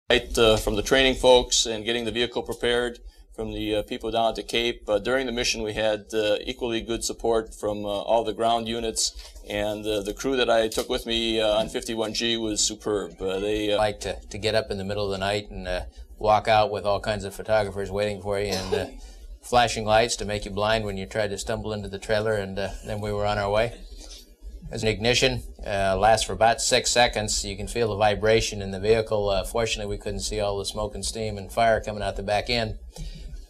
From the training folks and getting the vehicle prepared, from the people down at the Cape. During the mission, we had equally good support from all the ground units, and the crew that I took with me on 51G was superb. They like to get up in the middle of the night and walk out with all kinds of photographers waiting for you and flashing lights to make you blind when you tried to stumble into the trailer, and then we were on our way. As an ignition lasts for about 6 seconds. You can feel the vibration in the vehicle. Fortunately, we couldn't see all the smoke and steam and fire coming out the back end.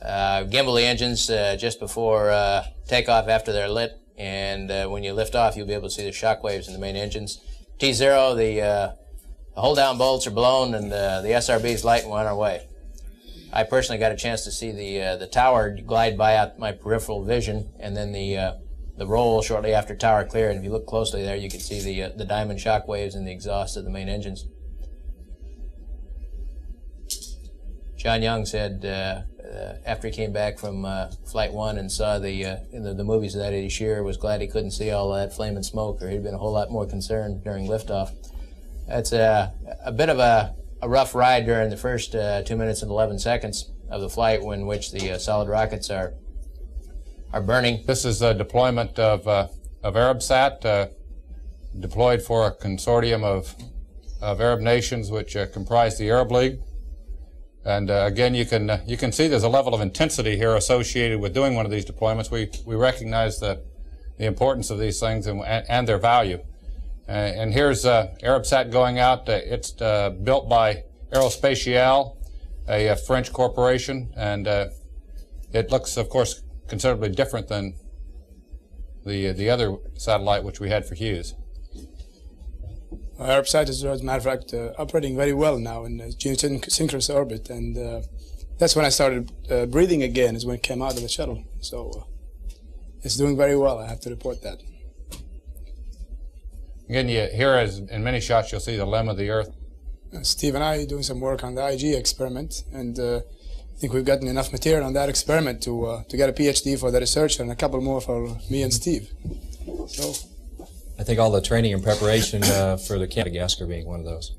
Gimbal the engines just before takeoff after they're lit, and when you lift off, you'll be able to see the shock waves in the main engines. T0, the hold-down bolts are blown, and the SRB's light, and we're on our way. I personally got a chance to see the tower glide by out my peripheral vision, and then the roll shortly after tower clear, and if you look closely there, you can see the diamond shock waves in the exhaust of the main engines. John Young said after he came back from Flight 1 and saw the movies of that Eddie Shearer, was glad he couldn't see all that flame and smoke, or he'd been a whole lot more concerned during liftoff. It's a bit of a rough ride during the first 2 minutes and 11 seconds of the flight, in which the solid rockets are burning. This is a deployment of ArabSat, deployed for a consortium of Arab nations which comprise the Arab League. And again, you can see there's a level of intensity here associated with doing one of these deployments. We recognize the importance of these things and their value. And here's ArabSat going out. It's built by Aerospatiale, a French corporation, and it looks, of course, considerably different than the other satellite which we had for Hughes. ArabSat is, as a matter of fact, operating very well now in geosynchronous orbit, and that's when I started breathing again, is when it came out of the shuttle. So it's doing very well, I have to report that. Again, here, as in many shots, you'll see the limb of the Earth. Steve and I are doing some work on the IG experiment, and I think we've gotten enough material on that experiment to get a PhD for the researcher and a couple more for me and Steve. So I think all the training and preparation for the Madagascar being one of those.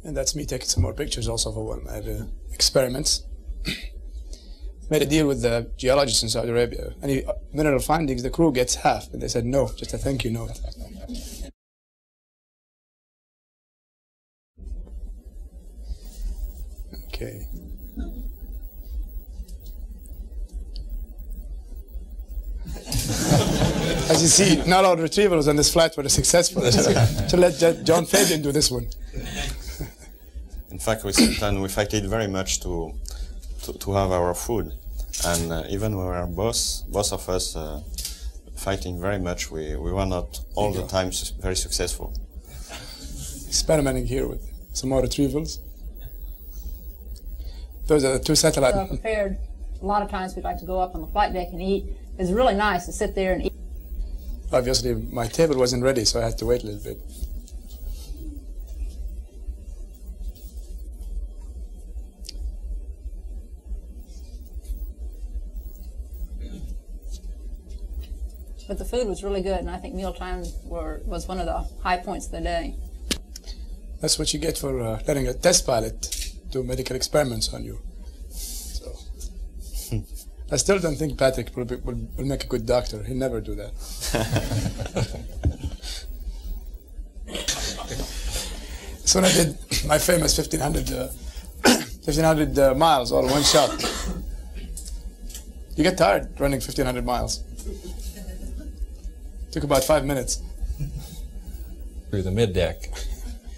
And that's me taking some more pictures also for one of my experiments. Made a deal with the geologists in Saudi Arabia. Any mineral findings, the crew gets half. And they said no, just a thank you note. Okay. As you see, not all retrievals on this flight were successful. So let John Fabian do this one. In fact, with Sultan, we fought very much to have our food, and even when we were both of us fighting very much, we were not all the time very successful. Experimenting here with some more retrievals. Those are the two satellites. So prepared. A lot of times we'd like to go up on the flight deck and eat. It's really nice to sit there and eat. Obviously, my table wasn't ready, so I had to wait a little bit. But the food was really good, and I think mealtime was one of the high points of the day. That's what you get for letting a test pilot do medical experiments on you. So, I still don't think Patrick will make a good doctor. He'll never do that. So when I did my famous 1,500 miles all in one shot, you get tired running 1,500 miles. Took about 5 minutes. Through the mid-deck.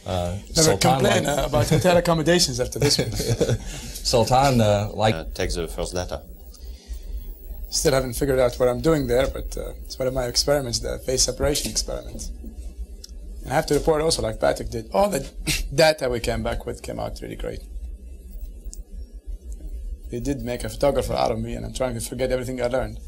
Never complain about hotel accommodations after this one. Sultan takes the first data. Still haven't figured out what I'm doing there, but it's one of my experiments, the phase separation experiment. And I have to report also, like Patrick did, all the data we came back with came out really great. They did make a photographer out of me, and I'm trying to forget everything I learned.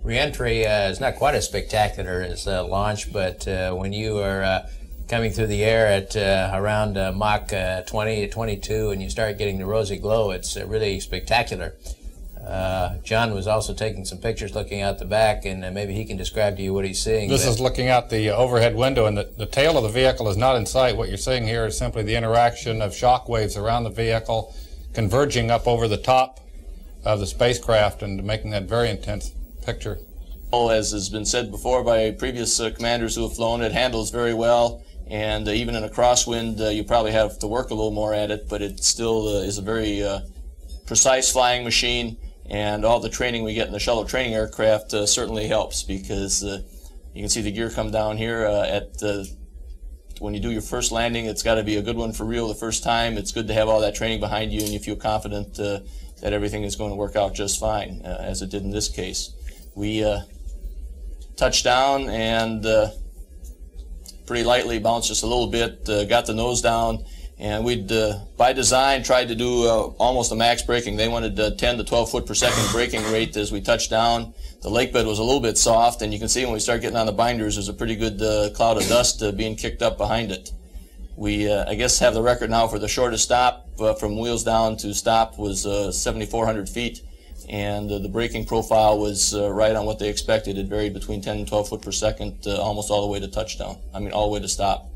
Re-entry is not quite as spectacular as launch, but when you are coming through the air at around Mach 20 to 22 and you start getting the rosy glow, it's really spectacular. John was also taking some pictures looking out the back, and maybe he can describe to you what he's seeing. This is looking out the overhead window, and the tail of the vehicle is not in sight. What you're seeing here is simply the interaction of shock waves around the vehicle converging up over the top of the spacecraft and making that very intense picture. As has been said before by previous commanders who have flown, it handles very well, and even in a crosswind you probably have to work a little more at it, but it still is a very precise flying machine, and all the training we get in the shuttle training aircraft certainly helps, because you can see the gear come down here when you do your first landing. It's got to be a good one for real the first time. It's good to have all that training behind you, and you feel confident that everything is going to work out just fine, as it did in this case. We touched down and pretty lightly bounced just a little bit, got the nose down, and we'd, by design, tried to do almost a max braking. They wanted 10 to 12 foot per second braking rate as we touched down. The lake bed was a little bit soft, and you can see when we start getting on the binders, there's a pretty good cloud of dust being kicked up behind it. We, I guess, have the record now for the shortest stop from wheels down to stop was 7,400 feet. And the braking profile was right on what they expected. It varied between 10 and 12 foot per second, almost all the way to touchdown. I mean, all the way to stop.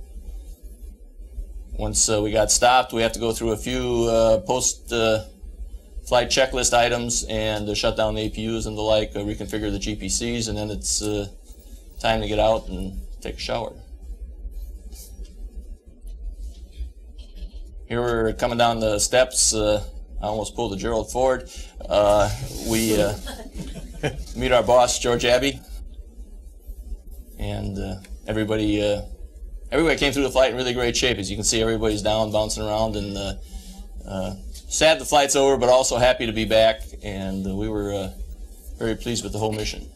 Once we got stopped, we have to go through a few post-flight checklist items and shut down the APUs and the like, reconfigure the GPCs, and then it's time to get out and take a shower. Here we're coming down the steps. I almost pulled a Gerald Ford. We meet our boss, George Abbey, and everybody came through the flight in really great shape. As you can see, everybody's down, bouncing around, and sad the flight's over, but also happy to be back, and we were very pleased with the whole mission.